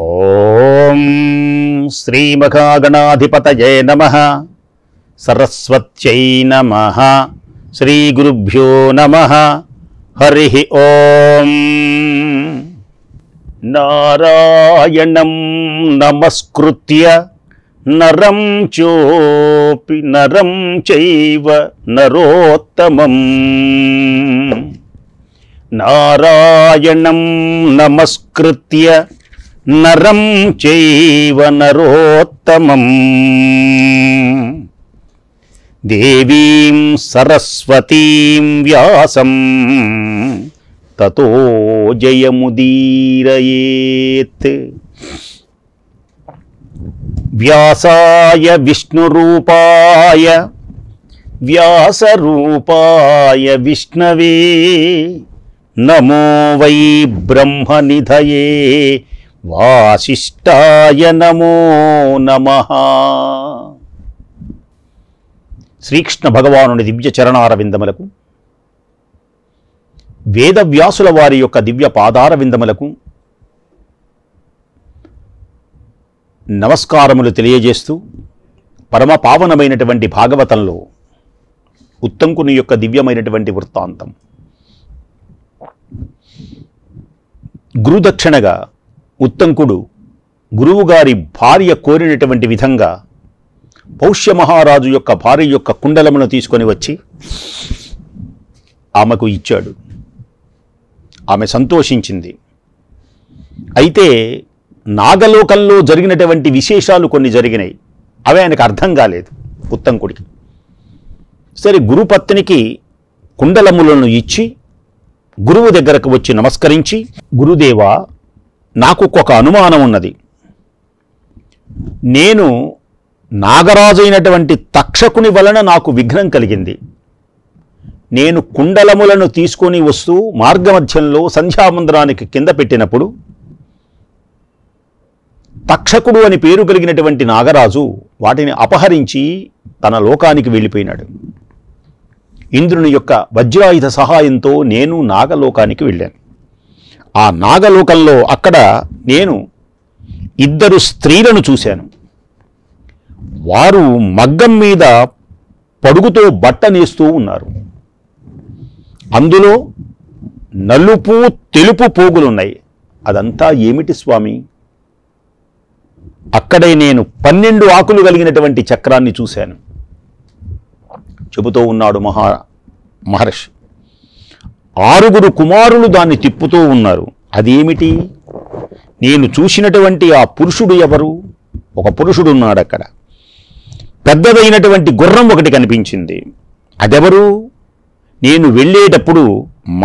ఓం శ్రీ మహాగణాధిపతయే నమః. సరస్వత్యై నమః. శ్రీ గురుభ్యో నమః. హరి ఓం. నారాయణం నమస్కృత్య నరం చోపి నరం చైవ నరోత్తమం. నారాయణం నమస్కృత్య నరం చైవ నరోత్తమం. దేవీం సరస్వతీం వ్యాసం తతో జయముదీరయేత్. వ్యాసాయ విష్ణురూపాయ వ్యాసరూపాయ విష్ణవే నమో వై బ్రహ్మనిధయే వాసిష్ఠాయ నమో నమః. శ్రీకృష్ణ భగవానుని దివ్య చరణారవిందములకు, వేదవ్యాసుల వారి యొక్క దివ్య పాదారవిందములకు నమస్కారములు తెలియజేస్తూ, పరమ పావనమైనటువంటి భాగవతంలో ఉత్తంకుని యొక్క దివ్యమైనటువంటి వృత్తాంతం, గురుదక్షిణగా ఉత్తంకుడు గురువుగారి భార్య కోరినటువంటి విధంగా పౌష్య మహారాజు యొక్క భార్య యొక్క కుండలమును తీసుకొని వచ్చి ఆమెకు ఇచ్చాడు. ఆమె సంతోషించింది. అయితే నాగలోకంలో జరిగినటువంటి విశేషాలు కొన్ని జరిగినాయి. అవి ఆయనకు అర్థం కాలేదు ఉత్తంకుడికి. సరే, గురుపత్నికి కుండలములను ఇచ్చి గురువు దగ్గరకు వచ్చి నమస్కరించి, గురుదేవా, నాకు ఒక అనుమానం ఉన్నది. నేను నాగరాజు అయినటువంటి తక్షకుని వలన నాకు విఘ్నం కలిగింది. నేను కుండలములను తీసుకొని వస్తూ మార్గమధ్యంలో సంధ్యామందిరానికి కింద పెట్టినప్పుడు తక్షకుడు అని పేరు కలిగినటువంటి నాగరాజు వాటిని అపహరించి తన లోకానికి వెళ్ళిపోయినాడు. ఇంద్రుని యొక్క వజ్రాయుధ సహాయంతో నేను నాగలోకానికి వెళ్ళాను. ఆ నాగలోకంలో అక్కడ నేను ఇద్దరు స్త్రీలను చూశాను. వారు మగ్గం మీద పడుగుతో బట్ట నేస్తూ ఉన్నారు. అందులో నలుపు తెలుపు పోగులున్నాయి. అదంతా ఏమిటి స్వామి? అక్కడే నేను 12 ఆకులు కలిగినటువంటి చక్రాన్ని చూశాను. చెబుతూ ఉన్నాడు మహర్షి. 6 కుమారులు దాన్ని తిప్పుతూ ఉన్నారు. అదేమిటి? నేను చూసినటువంటి ఆ పురుషుడు ఎవరు? ఒక పురుషుడు ఉన్నాడు అక్కడ. పెద్దదైనటువంటి గుర్రం ఒకటి కనిపించింది. అదెవరు? నేను వెళ్ళేటప్పుడు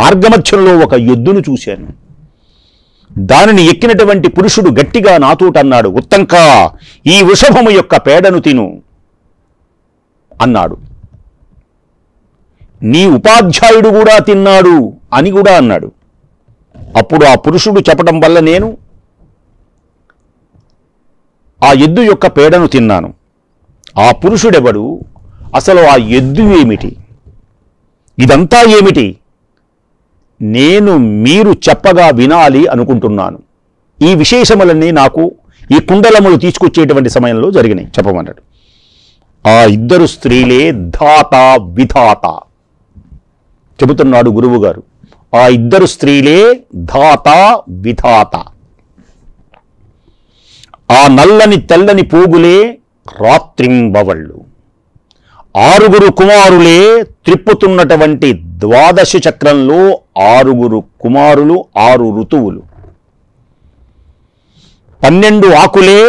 మార్గమధ్యంలో ఒక ఎద్దును చూశాను. దానిని ఎక్కినటువంటి పురుషుడు గట్టిగా నాతోటి అన్నాడు, ఉత్తంకా, ఈ వృషభము యొక్క పేడను తిను అన్నాడు. నీ ఉపాధ్యాయుడు కూడా తిన్నాడు అని కూడా అన్నాడు. అప్పుడు ఆ పురుషుడు చెప్పడం వల్ల నేను ఆ ఎద్దు యొక్క పేడను తిన్నాను. ఆ పురుషుడెవడు? అసలు ఆ ఎద్దు ఏమిటి? ఇదంతా ఏమిటి? నేను మీరు చెప్పగా వినాలి అనుకుంటున్నాను. ఈ విశేషములన్నీ నాకు ఈ కుండలములు తీసుకొచ్చేటువంటి సమయంలో జరిగినాయి చెప్పమన్నాడు. ఆ ఇద్దరు స్త్రీలే ధాత విధాత. చెబుతున్నాడు గురువుగారు. ఆ ఇద్దరు స్త్రీలే ధాత విధాత. ఆ నల్లని తెల్లని పోగులే రాత్రింబవళ్ళు. 6 కుమారులే త్రిప్పుతున్నటువంటి 12 చక్రంలో 6 కుమారులు, 6 ఋతువులు. 12 ఆకులే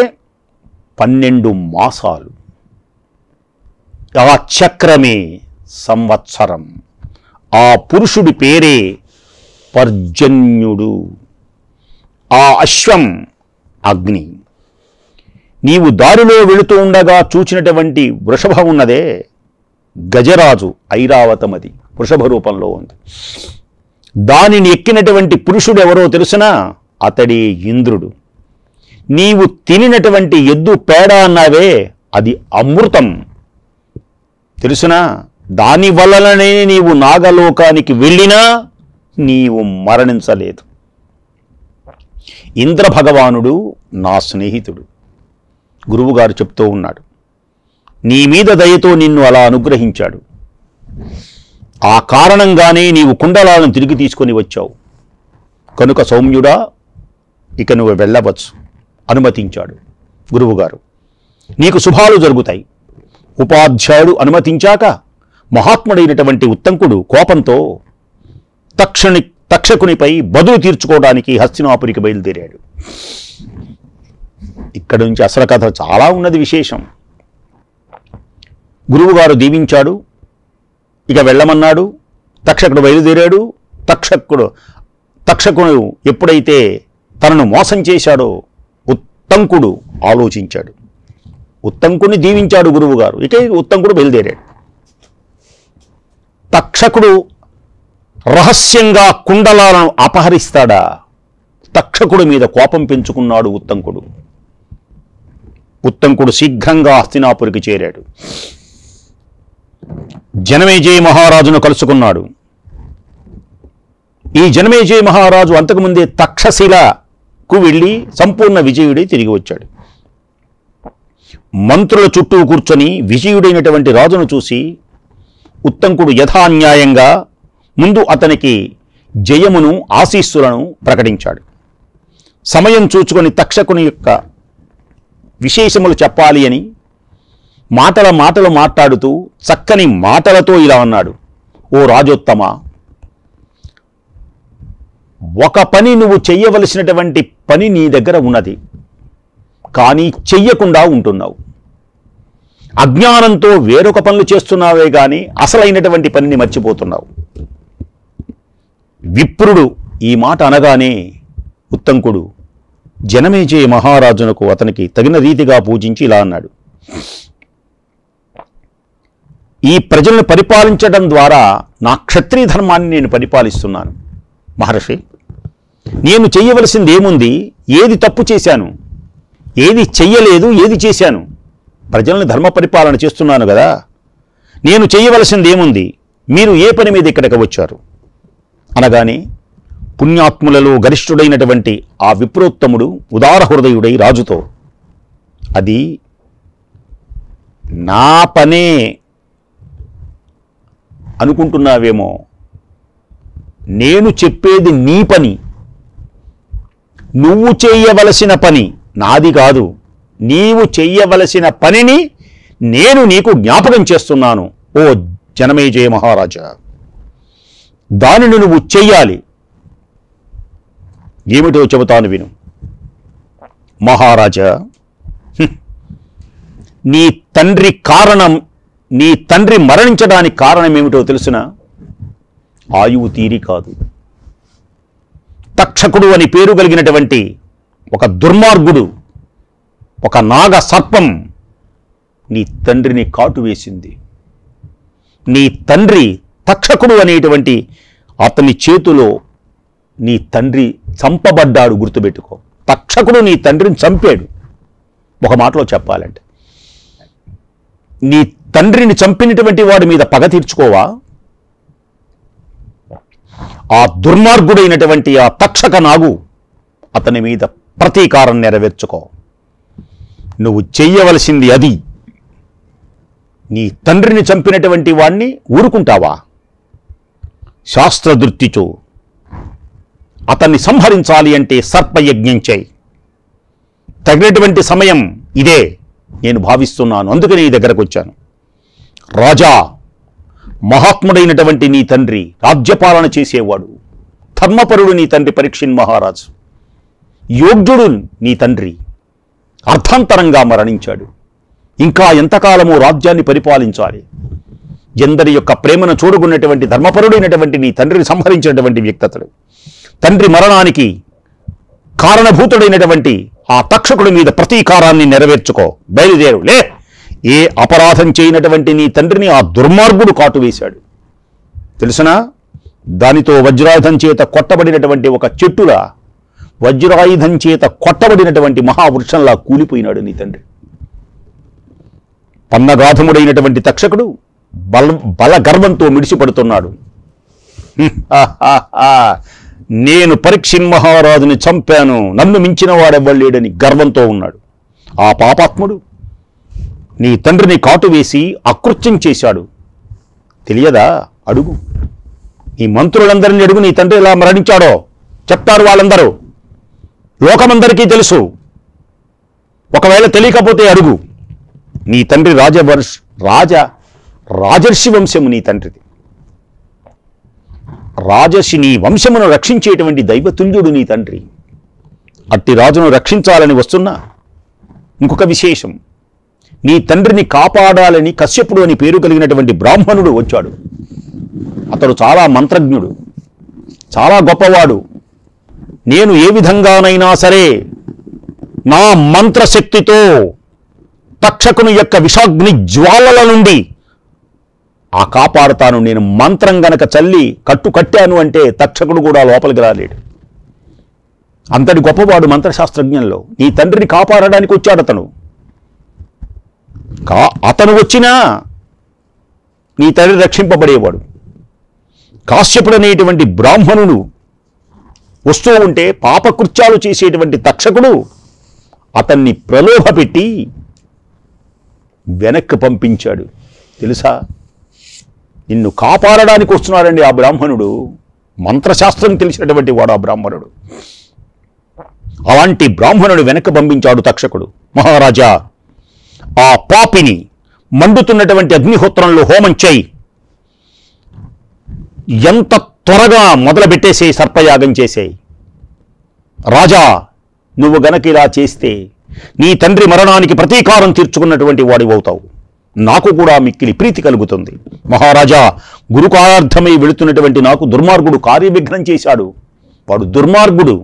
12 మాసాలు. ఆ చక్రమే సంవత్సరం. ఆ పురుషుడి పేరే పర్జన్యుడు. ఆ అశ్వం అగ్ని. నీవు దారిలో వెళుతూ ఉండగా చూచినటువంటి వృషభం ఉన్నదే, గజరాజు ఐరావతమది వృషభ రూపంలో ఉంది. దానిని ఎక్కినటువంటి పురుషుడు ఎవరో తెలుసునా? అతడే ఇంద్రుడు. నీవు తినినటువంటి ఎద్దు పేడ అన్నావే, అది అమృతం తెలుసునా? దాని వలననే నీవు నాగలోకానికి వెళ్ళినా నీవు మరణించలేదు. ఇంద్ర భగవానుడు నా స్నేహితుడు. గురువుగారు చెప్తూ ఉన్నాడు, నీ మీద దయతో నిన్ను అలా అనుగ్రహించాడు. ఆ కారణంగానే నీవు కుండలాలను తిరిగి తీసుకొని వచ్చావు. కనుక సౌమ్యుడా, ఇక నువ్వు వెళ్ళవచ్చు అనుమతించాడు గురువుగారు. నీకు శుభాలు జరుగుతాయి. ఉపాధ్యాయుడు అనుమతించాక మహాత్ముడైనటువంటి ఉత్తంకుడు కోపంతో తక్షకునిపై బదులు తీర్చుకోవడానికి హస్తినాపురికి బయలుదేరాడు. ఇక్కడ నుంచి అసలు కథ చాలా ఉన్నది విశేషం. గురువుగారు దీవించాడు, ఇక వెళ్ళమన్నాడు. తక్షకుడు బయలుదేరాడు. తక్షకుడు ఎప్పుడైతే తనను మోసం చేశాడో ఉత్తంకుడు ఆలోచించాడు. ఉత్తంకుడిని దీవించాడు గురువుగారు, ఇక ఉత్తంకుడు బయలుదేరాడు. తక్షకుడు రహస్యంగా కుండలాలను అపహరిస్తాడా? తక్షకుడి మీద కోపం పెంచుకున్నాడు ఉత్తంకుడు. ఉత్తంకుడు శీఘ్రంగా హస్తినాపురికి చేరాడు. జనమేజయ మహారాజును కలుసుకున్నాడు. ఈ జనమేజయ మహారాజు అంతకుముందే తక్షశిలకు వెళ్ళి సంపూర్ణ విజయుడై తిరిగి వచ్చాడు. మంత్రుల చుట్టూ కూర్చొని విజయుడైనటువంటి రాజును చూసి ఉత్తంకుడు యథాన్యాయంగా ముందు అతనికి జయమును ఆశీస్సులను ప్రకటించాడు. సమయం చూచుకొని తక్షకుని యొక్క విశేషములు చెప్పాలి అని మాటలు మాట్లాడుతూ చక్కని మాటలతో ఇలా అన్నాడు, ఓ రాజోత్తమ, ఒక పని నువ్వు చెయ్యవలసినటువంటి పని నీ దగ్గర ఉన్నది, కానీ చెయ్యకుండా ఉంటున్నావు. అజ్ఞానంతో వేరొక పనులు చేస్తున్నావే కానీ అసలైనటువంటి పనిని మర్చిపోతున్నావు. విప్రుడు ఈ మాట అనగానే ఉత్తంకుడు జనమేజయ మహారాజునకు అతనికి తగిన రీతిగా పూజించి ఇలా అన్నాడు, ఈ ప్రజలను పరిపాలించడం ద్వారా నా క్షత్రియ ధర్మాన్ని నేను పరిపాలిస్తున్నాను. మహర్షి, నేను చెయ్యవలసింది ఏముంది? ఏది తప్పు చేశాను, ఏది చెయ్యలేదు, ఏది చేశాను? ప్రజల్ని ధర్మ పరిపాలన చేస్తున్నాను కదా. నేను చెయ్యవలసింది ఏముంది? మీరు ఏ పని మీద ఇక్కడికి వచ్చారు అనగానే పుణ్యాత్ములలో గరిష్ఠుడైనటువంటి ఆ విప్రోత్తముడు ఉదార హృదయుడై రాజుతో, అది నా పనే అనుకుంటున్నావేమో, నేను చెప్పేది నీ పని, నువ్వు చెయ్యవలసిన పని నాది కాదు. నీవు చెయ్యవలసిన పనిని నేను నీకు జ్ఞాపకం చేస్తున్నాను ఓ జనమేజయ మహారాజా. దానిని నువ్వు చెయ్యాలి. ఏమిటో చెబుతాను విను. మహారాజా, నీ తండ్రి మరణించడానికి కారణం ఏమిటో తెలుసునా? ఆయువు తీరి కాదు. తక్షకుడు అని పేరు కలిగినటువంటి ఒక దుర్మార్గుడు, ఒక నాగ సర్పం నీ తండ్రిని కాటు వేసింది. నీ తండ్రి తక్షకుడు అనేటువంటి అతని చేతిలో నీ తండ్రి చంపబడ్డాడు. గుర్తుపెట్టుకో, తక్షకుడు నీ తండ్రిని చంపాడు. ఒక మాటలో చెప్పాలంటే, నీ తండ్రిని చంపినటువంటి వాడి మీద పగ తీర్చుకోవా? ఆ దుర్మార్గుడైనటువంటి ఆ తక్షక నాగు అతని మీద ప్రతీకారం నెరవేర్చుకో. నువ్వు చెయ్యవలసింది అది. నీ తండ్రిని చంపినటువంటి వాణ్ణి ఊరుకుంటావా? శాస్త్రదృష్టితో అతన్ని సంహరించాలి అంటే సర్పయజ్ఞం చేయి. తగినటువంటి సమయం ఇదే నేను భావిస్తున్నాను. అందుకే నీ దగ్గరకు వచ్చాను. రాజా, మహాత్ముడైనటువంటి నీ తండ్రి రాజ్యపాలన చేసేవాడు, ధర్మపరుడు నీ తండ్రి పరీక్షిన్ మహారాజు, యోగ్యుడు నీ తండ్రి అర్థాంతరంగా మరణించాడు. ఇంకా ఎంతకాలమో రాజ్యాన్ని పరిపాలించాలి. ఎందరి యొక్క ప్రేమను చూడుకున్నటువంటి ధర్మపరుడైనటువంటి నీ తండ్రిని సంహరించినటువంటి వ్యక్తతడు. తండ్రి మరణానికి కారణభూతుడైనటువంటి ఆ తక్షకుడి మీద ప్రతీకారాన్ని నెరవేర్చుకో. బయలుదేరు, లే. ఏ అపరాధం చేయనటువంటి నీ తండ్రిని ఆ దుర్మార్గుడు కాటువేశాడు తెలుసునా? దానితో వజ్రాయుధం చేత కొట్టబడినటువంటి ఒక చెట్టులా, వజ్రాయుధం చేత కొట్టబడినటువంటి మహావృక్షంలా కూలిపోయినాడు నీ తండ్రి. పన్నగాధముడైనటువంటి తక్షకుడు బల గర్వంతో మిడిసిపడుతున్నాడు. నేను పరీక్షిన్ మహారాజుని చంపాను, నన్ను మించిన వాడెవ్వలేడని గర్వంతో ఉన్నాడు. ఆ పాపాత్ముడు నీ తండ్రిని కాటు వేసి అకృత్యం చేశాడు. తెలియదా? అడుగు, ఈ మంత్రులందరినీ అడుగు, నీ తండ్రి ఎలా మరణించాడో చెప్తారు వాళ్ళందరూ. లోకమందరికీ తెలుసు. ఒకవేళ తెలియకపోతే అడుగు. నీ తండ్రి రాజర్షి వంశము నీ తండ్రిది. రాజర్షి నీ వంశమును రక్షించేటువంటి దైవతుల్యుడు నీ తండ్రి. అట్టి రాజును రక్షించాలని వస్తున్నా ఇంకొక విశేషం, నీ తండ్రిని కాపాడాలని కశ్యపుడు అని పేరు కలిగినటువంటి బ్రాహ్మణుడు వచ్చాడు. అతడు చాలా మంత్రజ్ఞుడు, చాలా గొప్పవాడు. నేను ఏ విధంగానైనా సరే నా మంత్రశక్తితో తక్షకుని యొక్క విషాగ్ని జ్వాలల నుండి కాపాడుతాను. నేను మంత్రం గనక చల్లి కట్టాను అంటే తక్షకుడు కూడా లోపలికి రాలేడు. అంతటి గొప్పవాడు మంత్రశాస్త్రజ్ఞంలో. నీ తండ్రిని కాపాడడానికి వచ్చాడు అతను. అతను వచ్చినా నీ తండ్రి రక్షింపబడేవాడు. కాశ్యపుడు అనేటువంటి బ్రాహ్మణుడు వస్తూ ఉంటే పాపకృత్యాలు చేసేటువంటి తక్షకుడు అతన్ని ప్రలోభపెట్టి వెనక్కి పంపించాడు. తెలుసా? నిన్ను కాపాడడానికి వస్తున్నాడండి ఆ బ్రాహ్మణుడు. మంత్రశాస్త్రం తెలిసినటువంటి వాడు ఆ బ్రాహ్మణుడు. అలాంటి బ్రాహ్మణుడు వెనక్కి పంపించాడు తక్షకుడు. మహారాజా, ఆ పాపిని మండుతున్నటువంటి అగ్నిహోత్రంలో హోమం చేయి, ఎంత త్వరగా మొదలుపెట్టేసేయి, సర్పయాగం చేసేయి. రాజా, నువ్వు గనక ఇలా చేస్తే నీ తండ్రి మరణానికి ప్రతీకారం తీర్చుకున్నటువంటి వాడివవుతావు. నాకు కూడా మిక్కిలి ప్రీతి కలుగుతుంది. మహారాజా, గురుకారార్థమై వెళుతున్నటువంటి నాకు దుర్మార్గుడు కార్యవిఘ్నం చేశాడు. వాడు దుర్మార్గుడు.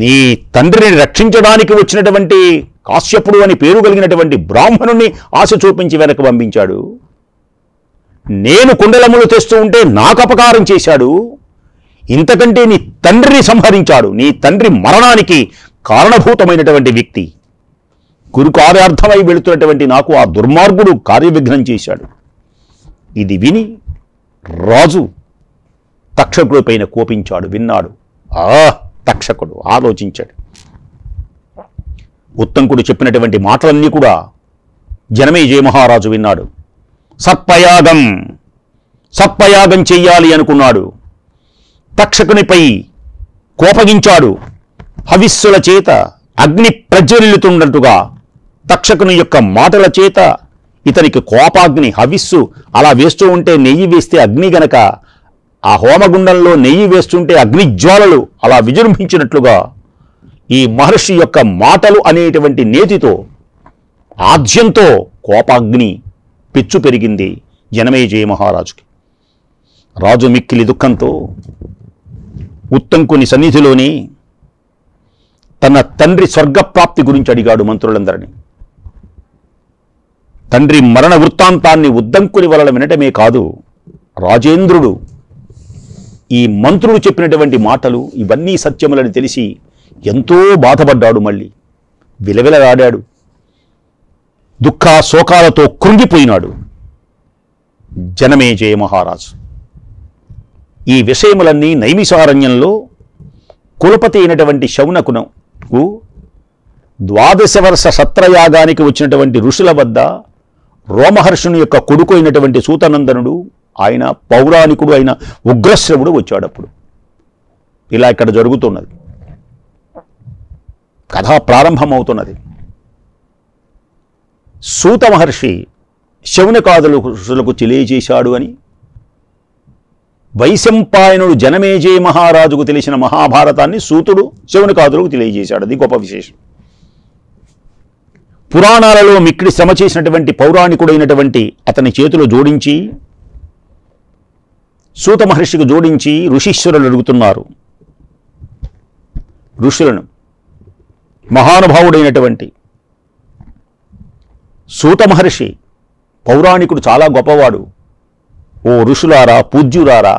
నీ తండ్రిని రక్షించడానికి వచ్చినటువంటి కాశ్యపుడు అని పేరు కలిగినటువంటి బ్రాహ్మణుణ్ణి ఆశ చూపించి వెనక్కి పంపించాడు. నేను కుండలములు తెస్తూ ఉంటే నాకు అపకారం చేశాడు. ఇంతకంటే నీ తండ్రిని సంహరించాడు. నీ తండ్రి మరణానికి కారణభూతమైనటువంటి వ్యక్తి. గురు కార్యార్థమై వెళుతున్నటువంటి నాకు ఆ దుర్మార్గుడు కార్యవిఘ్నం చేశాడు. ఇది విని రాజు తక్షకుడి పైన కోపించాడు. విన్నాడు. తక్షకుడు ఆలోచించాడు. ఉత్తంకుడు చెప్పినటువంటి మాటలన్నీ కూడా జనమేజయ మహారాజు విన్నాడు. సర్పయాగం చెయ్యాలి అనుకున్నాడు. తక్షకునిపై కోపగించాడు. హవిస్సుల చేత అగ్ని ప్రజ్వలిల్లుతున్నట్టుగా తక్షకుని యొక్క మాటల చేత ఇతనికి కోపాగ్ని, హవిస్సు అలా వేస్తూ ఉంటే నెయ్యి వేస్తే అగ్ని గనక ఆ హోమగుండంలో నెయ్యి వేస్తుంటే అగ్నిజ్వాలలు అలా విజృంభించినట్లుగా ఈ మహర్షి యొక్క మాటలు అనేటువంటి నేతితో, ఆజ్యంతో కోపాగ్ని పెచ్చు పెరిగింది జనమేజయ మహారాజుకి. రాజు మిక్కిలి దుఃఖంతో ఉత్తంకుని సన్నిధిలోని తన తండ్రి స్వర్గప్రాప్తి గురించి అడిగాడు మంత్రులందరినీ. తండ్రి మరణ వృత్తాంతాన్ని ఉద్దంకుని వలన వినటమే కాదు, రాజేంద్రుడు ఈ మంత్రులు చెప్పినటువంటి మాటలు ఇవన్నీ సత్యములని తెలిసి ఎంతో బాధపడ్డాడు. మళ్ళీ విలవిలలాడాడు. దుఃఖ శోకాలతో కృంగిపోయినాడు జనమేజయ మహారాజు. ఈ విషయములన్నీ నైమిషారణ్యంలో కులపతి అయినటువంటి శౌనకునకు 12 వర్ష సత్రయాగానికి వచ్చినటువంటి ఋషుల వద్ద రోమహర్షుని యొక్క కొడుకు అయినటువంటి సూతనందనుడు, ఆయన పౌరాణికుడు అయిన ఉగ్రశ్రవుడు వచ్చాడప్పుడు. ఇలా ఇక్కడ జరుగుతున్నది. కథ ప్రారంభమవుతున్నది. సూత మహర్షి శౌనకాదులు ఋషులకు తెలియజేశాడు అని వైశంపాయనుడు జనమేజయ మహారాజుకు తెలిసిన మహాభారతాన్ని సూతుడు శౌనకాదులకు తెలియజేశాడు. అది గొప్ప విశేషం. పురాణాలలో మిక్కిడి శ్రమ చేసినటువంటి పౌరాణికుడైనటువంటి అతని చేతులు జోడించి, సూత మహర్షికి జోడించి ఋషీశ్వరులు అడుగుతున్నారు. ఋషులను మహానుభావుడైనటువంటి సూత మహర్షి పౌరాణికుడు, చాలా గొప్పవాడు. ఓ ఋషులారా, పూజ్యులారా,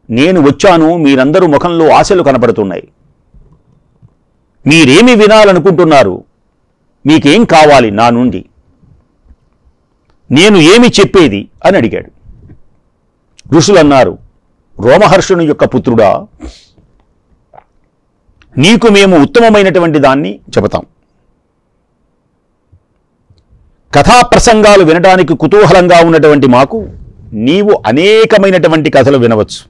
నేను వచ్చాను, మీరందరూ ముఖంలో ఆశలు కనపడుతున్నాయి. మీరేమి వినాలనుకుంటున్నారు? మీకేం కావాలి నా నుండి? నేను ఏమి చెప్పేది అని అడిగాడు. ఋషులు అన్నారు, రోమహర్షుని యొక్క పుత్రుడా, నీకు మేము ఉత్తమమైనటువంటి దాన్ని చెబుతాం. కథాప్రసంగాలు వినడానికి కుతూహలంగా ఉన్నటువంటి మాకు నీవు అనేకమైనటువంటి కథలు వినవచ్చు.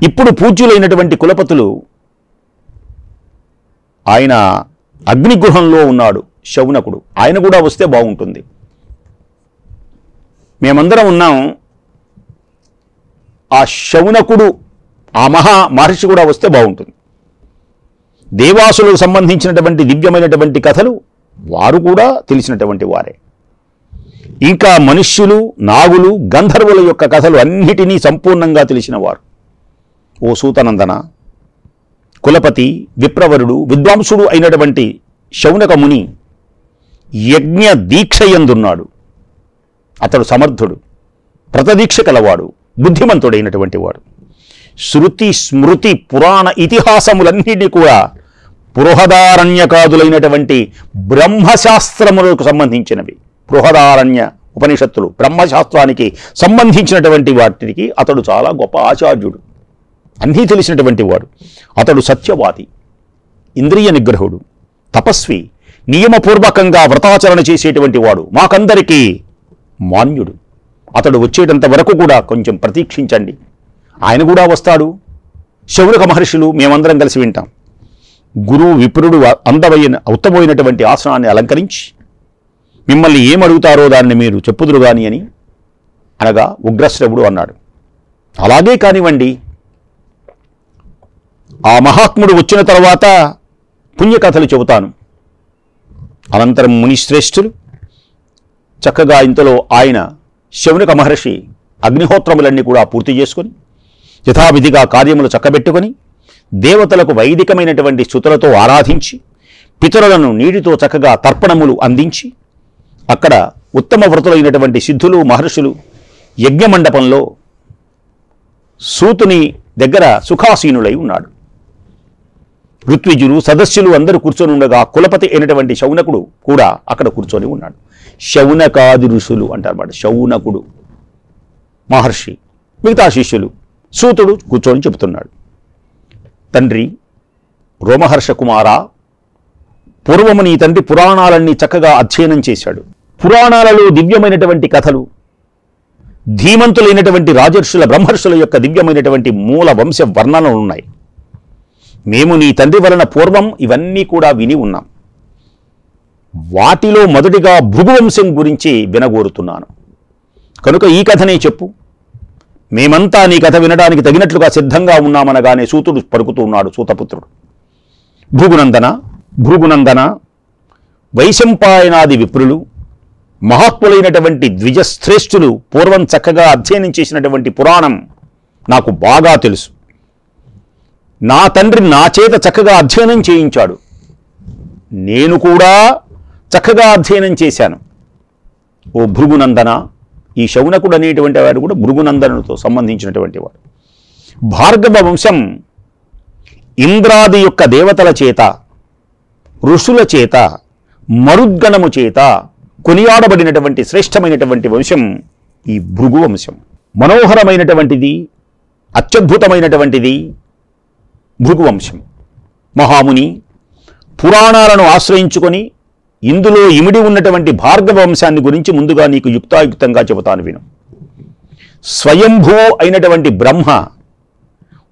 ఇప్పుడు పూజ్యులైనటువంటి కులపతులు ఆయన అగ్నిగృహంలో ఉన్నాడు, శౌనకుడు. ఆయన కూడా వస్తే బాగుంటుంది. మేమందరం ఉన్నాం. ఆ శౌనకుడు, ఆ మహర్షి కూడా వస్తే బాగుంటుంది. దేవాసులకు సంబంధించినటువంటి దివ్యమైనటువంటి కథలు వారు కూడా తెలిసినటువంటి వారే. ఇంకా మనుష్యులు, నాగులు, గంధర్వుల యొక్క కథలు అన్నిటినీ సంపూర్ణంగా తెలిసిన వారు. ఓ సూతనందన, కులపతి, విప్రవరుడు, విద్వాంసుడు అయినటువంటి శౌనక ముని యజ్ఞ దీక్షయందున్నాడు. అతడు సమర్థుడు, ప్రతదీక్ష కలవాడు, బుద్ధిమంతుడైనటువంటి వాడు. శృతి, స్మృతి, పురాణ ఇతిహాసములన్నిటినీ కూడా బృహదారణ్యకాదులైనటువంటి బ్రహ్మశాస్త్రములకు సంబంధించినవి. బృహదారణ్య ఉపనిషత్తులు బ్రహ్మశాస్త్రానికి సంబంధించినటువంటి వాటికి అతడు చాలా గొప్ప ఆచార్యుడు, అన్నీ తెలిసినటువంటి వాడు. అతడు సత్యవాది, ఇంద్రియ నిగ్రహుడు, తపస్వి, నియమపూర్వకంగా వ్రతాచరణ చేసేటువంటి వాడు, మాకందరికీ మాన్యుడు. అతడు వచ్చేటంత వరకు కూడా కొంచెం ప్రతీక్షించండి. ఆయన కూడా వస్తాడు. శౌనక మహర్షులు మేమందరం కలిసి వింటాం. గురువు విప్రుడు ఉత్తమమైనటువంటి ఆసనాన్ని అలంకరించి మిమ్మల్ని ఏమడుగుతారో దాన్ని మీరు చెప్పుదురు గాని అని అనగా ఉగ్రశ్రవుడు అన్నాడు. అలాగే కానివ్వండి. ఆ మహాత్ముడు వచ్చిన తర్వాత పుణ్యకథలు చెబుతాను. అనంతరం మునిశ్రేష్ఠులు చక్కగా ఇంతలో ఆయన శౌనక మహర్షి అగ్నిహోత్రములన్నీ కూడా పూర్తి చేసుకొని యథావిధిగా కార్యములు చక్కబెట్టుకొని దేవతలకు వైదికమైనటువంటి స్తుతులతో ఆరాధించి పితరులను నీటితో చక్కగా తర్పణములు అందించి అక్కడ ఉత్తమ వ్రతులైనటువంటి సిద్ధులు, మహర్షులు యజ్ఞమండపంలో సూతుని దగ్గర సుఖాసీనులై ఉన్నాడు. ఋత్విజులు, సదస్సులు అందరూ కూర్చొని ఉండగా కులపతి అయినటువంటి శౌనకుడు కూడా అక్కడ కూర్చొని ఉన్నాడు. శౌనకాది ఋషులు అంటారన్నమాట. శౌనకుడు మహర్షి, మిగతా శిష్యులు, సూతుడు కూర్చొని చెబుతున్నాడు. తండ్రి రోమహర్ష కుమార, పూర్వము నీ తండ్రి పురాణాలన్నీ చక్కగా అధ్యయనం చేశాడు. పురాణాలలో దివ్యమైనటువంటి కథలు, ధీమంతులైనటువంటి రాజర్షుల, బ్రహ్మర్షుల యొక్క దివ్యమైనటువంటి మూల వంశ వర్ణనలు ఉన్నాయి. మేము నీ తండ్రి వలన పూర్వం ఇవన్నీ కూడా విని ఉన్నాం. వాటిలో మొదటిగా భృగువంశం గురించి వినగోరుతున్నాను. కనుక ఈ కథనే చెప్పు. మేమంతా నీ కథ వినడానికి తగినట్లుగా సిద్ధంగా ఉన్నామనగానే సూతుడు పలుకుతూ ఉన్నాడు. సూతపుత్రుడు, భృగునందన, వైశంపాయనాది విప్రులు, మహాత్ములైనటువంటి ద్విజశ్రేష్ఠులు పూర్వం చక్కగా అధ్యయనం చేసినటువంటి పురాణం నాకు బాగా తెలుసు. నా తండ్రి నా చేత చక్కగా అధ్యయనం చేయించాడు. నేను కూడా చక్కగా అధ్యయనం చేశాను. ఓ భృగునందన, ఈ శౌనకుడు అనేటువంటి వాడు కూడా భృగునందనుతో సంబంధించినటువంటి వాడు. భార్గవ వంశం ఇంద్రాది యొక్క దేవతల చేత, ఋషుల చేత, మరుద్గణము చేత కొనియాడబడినటువంటి శ్రేష్టమైనటువంటి వంశం ఈ భృగు వంశం. మనోహరమైనటువంటిది, అత్యద్భుతమైనటువంటిది భృగువంశం. మహాముని పురాణాలను ఆశ్రయించుకొని ఇందులో ఇమిడి ఉన్నటువంటి భార్గవ వంశాన్ని గురించి ముందుగా నీకు యుక్తాయుక్తంగా చెబుతాను విను. స్వయంభూ అయినటువంటి బ్రహ్మ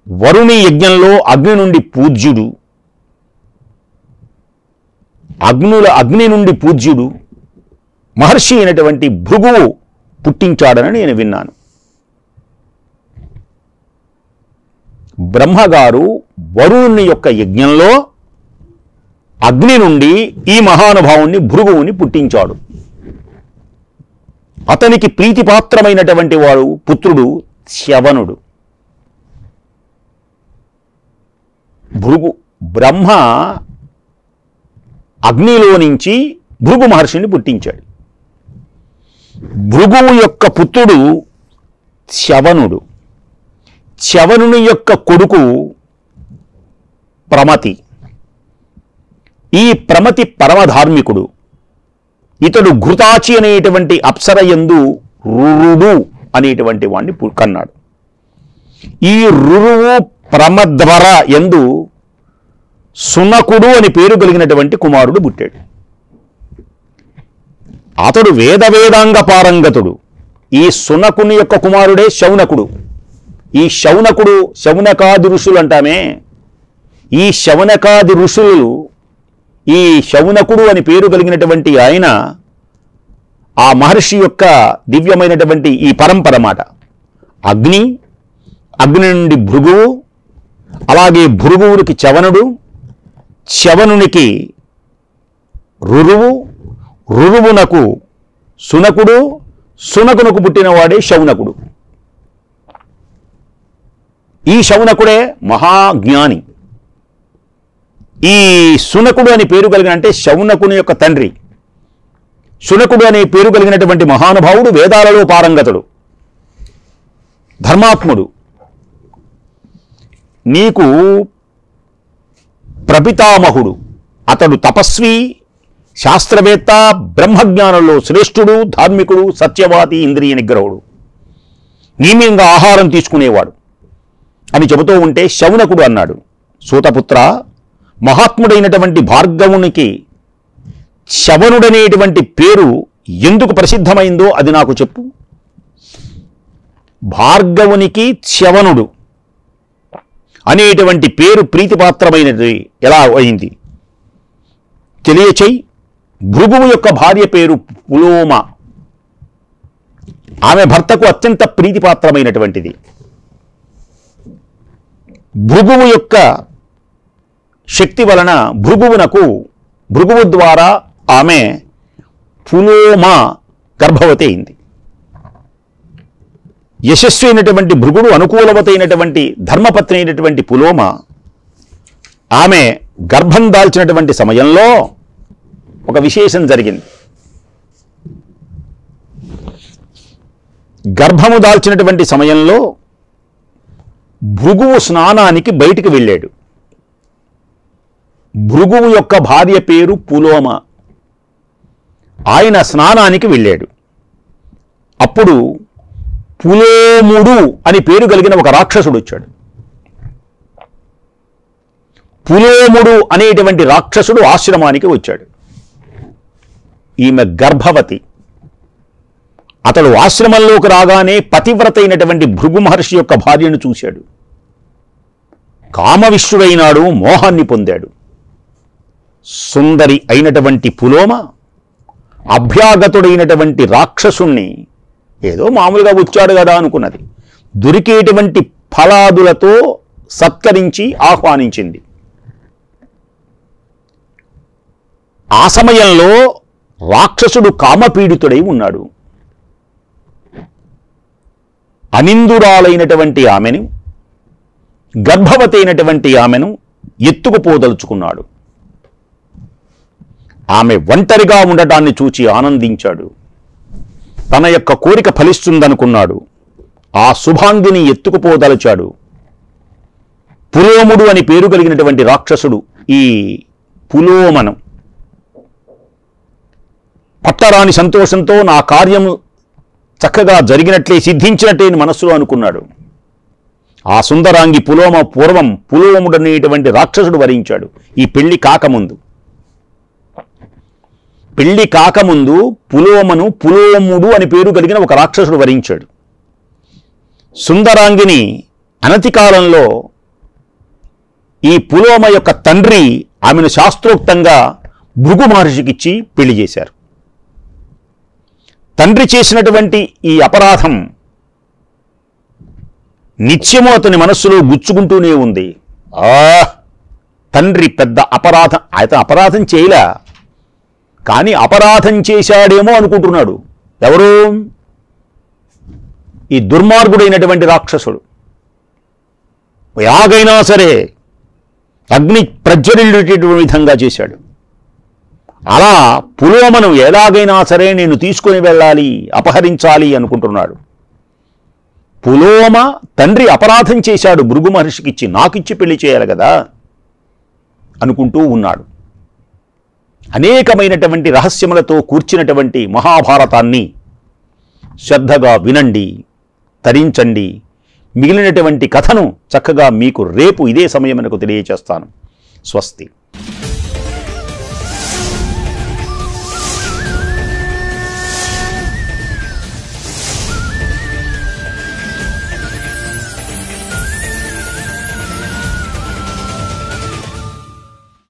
వరుణి యజ్ఞంలో అగ్ని నుండి పూజ్యుడు, అగ్ని నుండి పూజ్యుడు మహర్షి అయినటువంటి భృగువు పుట్టించాడని నేను విన్నాను. బ్రహ్మగారు వరుణుని యొక్క యజ్ఞంలో అగ్ని నుండి ఈ మహానుభావుని భృగువుని పుట్టించాడు. అతనికి ప్రీతిపాత్రమైనటువంటి వాడు పుత్రుడు శ్యవనుడు. బ్రహ్మ అగ్నిలో నుంచి భృగు మహర్షిని పుట్టించాడు. భృగువు యొక్క పుత్రుడు శ్యవనుడు. శ్యవనుని యొక్క కొడుకు ప్రమతి. ఈ ప్రమతి పరమధార్మికుడు. ఇతడు ఘృతాచి అనేటువంటి అప్సరయందు రురుడు అనేటువంటి వాణ్ణి కన్నాడు. ఈ రురువు ప్రమద్వర ఎందు సునకుడు అని పేరు కలిగినటువంటి కుమారుడు పుట్టాడు. అతడు వేదాంగ పారంగతుడు. ఈ సునకుని యొక్క కుమారుడే శౌనకుడు. ఈ శౌనకాది ఋషులు అంటామే, ఈ శౌనకాది ఋషులు, ఈ శౌనకుడు అని పేరు కలిగినటువంటి ఆయన ఆ మహర్షి యొక్క దివ్యమైనటువంటి ఈ పరంపర మాట. అగ్ని నుండి భృగువు, అలాగే భృగువునికి చవనుడు, చవనునికి రురువు, రురువునకు సునకుడు, సునకునకు పుట్టినవాడే శౌనకుడు. ఈ శౌనకుడే మహాజ్ఞాని. ఈ సునకుడు అని పేరు కలిగిన అంటే శౌనకుని యొక్క తండ్రి. సునకుడు అనే పేరు కలిగినటువంటి మహానుభావుడు వేదాలలో పారంగతుడు, ధర్మాత్ముడు. నీకు ప్రపితామహుడు. అతడు తపస్వి, శాస్త్రవేత్త, బ్రహ్మజ్ఞానంలో శ్రేష్ఠుడు, ధార్మికుడు, సత్యవాది, ఇంద్రియ నిగ్రహుడు, నియమంగా ఆహారం తీసుకునేవాడు అని చెబుతూ ఉంటే శౌనకుడు అన్నాడు, సూతపుత్ర, మహాత్ముడైనటువంటి భార్గవునికి శవనుడనేటువంటి పేరు ఎందుకు ప్రసిద్ధమైందో అది నాకు చెప్పు. భార్గవునికి శవనుడు అనేటువంటి పేరు ప్రీతిపాత్రమైనది ఎలా అయింది తెలియచేయి. భృగువు యొక్క భార్య పేరు పులోమ. ఆమె భర్తకు అత్యంత ప్రీతిపాత్రమైనటువంటిది. భృగువు యొక్క శక్తి వలన భృగువు ద్వారా ఆమె పులోమ గర్భవతి అయింది. యశస్వి అయినటువంటి భృగుడు, అనుకూలవతి అయినటువంటి ధర్మపత్ని అయినటువంటి పులోమ ఆమె గర్భం దాల్చినటువంటి సమయంలో ఒక విశేషం జరిగింది. గర్భము దాల్చినటువంటి సమయంలో భృగువు స్నానానికి బయటికి వెళ్ళాడు. భృగువు యొక్క భార్య పేరు పులోమ. ఆయన స్నానానికి వెళ్ళాడు. అప్పుడు పులోముడు అని పేరు కలిగిన ఒక రాక్షసుడు వచ్చాడు. పులోముడు అనేటువంటి రాక్షసుడు ఆశ్రమానికి వచ్చాడు. ఈమె గర్భవతి. అతడు ఆశ్రమంలోకి రాగానే పతివ్రత అయినటువంటి భృగు మహర్షి యొక్క భార్యను చూశాడు. కామవిష్ఠుడైనాడు, మోహాన్ని పొందాడు. సుందరి అయినటువంటి పులోమ అభ్యాగతుడైనటువంటి రాక్షసుణ్ణి ఏదో మామూలుగా వచ్చాడు కదా అనుకున్నది. దొరికేటువంటి ఫలాదులతో సత్కరించి ఆహ్వానించింది. ఆ సమయంలో రాక్షసుడు కామపీడితుడై ఉన్నాడు. అనిందురాలైనటువంటి ఆమెను, గర్భవతి అయినటువంటి ఆమెను ఎత్తుకుపోదలుచుకున్నాడు. ఆమె ఒంటరిగా ఉండటాన్ని చూచి ఆనందించాడు. తన యొక్క కోరిక ఫలిస్తుందనుకున్నాడు. ఆ శుభాంగిని ఎత్తుకుపోదలచాడు. పులోముడు అని పేరు కలిగినటువంటి రాక్షసుడు ఈ పులోమను పట్టరాని సంతోషంతో నా కార్యం చక్కగా జరిగినట్లే, సిద్ధించినట్లే మనస్సులో అనుకున్నాడు. ఆ సుందరాంగి పులోమ పూర్వం పులోముడనేటువంటి రాక్షసుడు వరించాడు. ఈ పెళ్లి కాకముందు పులోమను పులోముడు అని పేరు కలిగిన ఒక రాక్షసుడు వరించాడు. సుందరాంగిని అనతి కాలంలో ఈ పులోమ యొక్క తండ్రి ఆమెను శాస్త్రోక్తంగా భృగు మహర్షికిచ్చి పెళ్లి చేశారు. తండ్రి చేసినటువంటి ఈ అపరాధం నిత్యము అతని మనస్సులో గుచ్చుకుంటూనే ఉంది. తండ్రి పెద్ద అపరాధం, అతను అపరాధం చేయలే, కానీ అపరాధం చేశాడేమో అనుకుంటున్నాడు. ఎవరు? ఈ దుర్మార్గుడైనటువంటి రాక్షసుడు. ఎలాగైనా సరే అగ్ని ప్రజ్వలిల్లేటటువంటి విధంగా చేశాడు. అలా పులోమను ఎలాగైనా సరే నేను తీసుకొని వెళ్ళాలి, అపహరించాలి అనుకుంటున్నాడు. పులోమ తండ్రి అపరాధం చేశాడు, భృగు మహర్షికిచ్చి నాకిచ్చి పెళ్లి చేయాలి కదా అనుకుంటూ ఉన్నాడు. అనేకమైనటువంటి రహస్యములతో కూర్చినటువంటి మహాభారతాన్ని శ్రద్ధగా వినండి, తరించండి. మిగిలినటువంటి కథను చక్కగా మీకు రేపు ఇదే సమయమునకు తెలియచేస్తాను. స్వస్తి.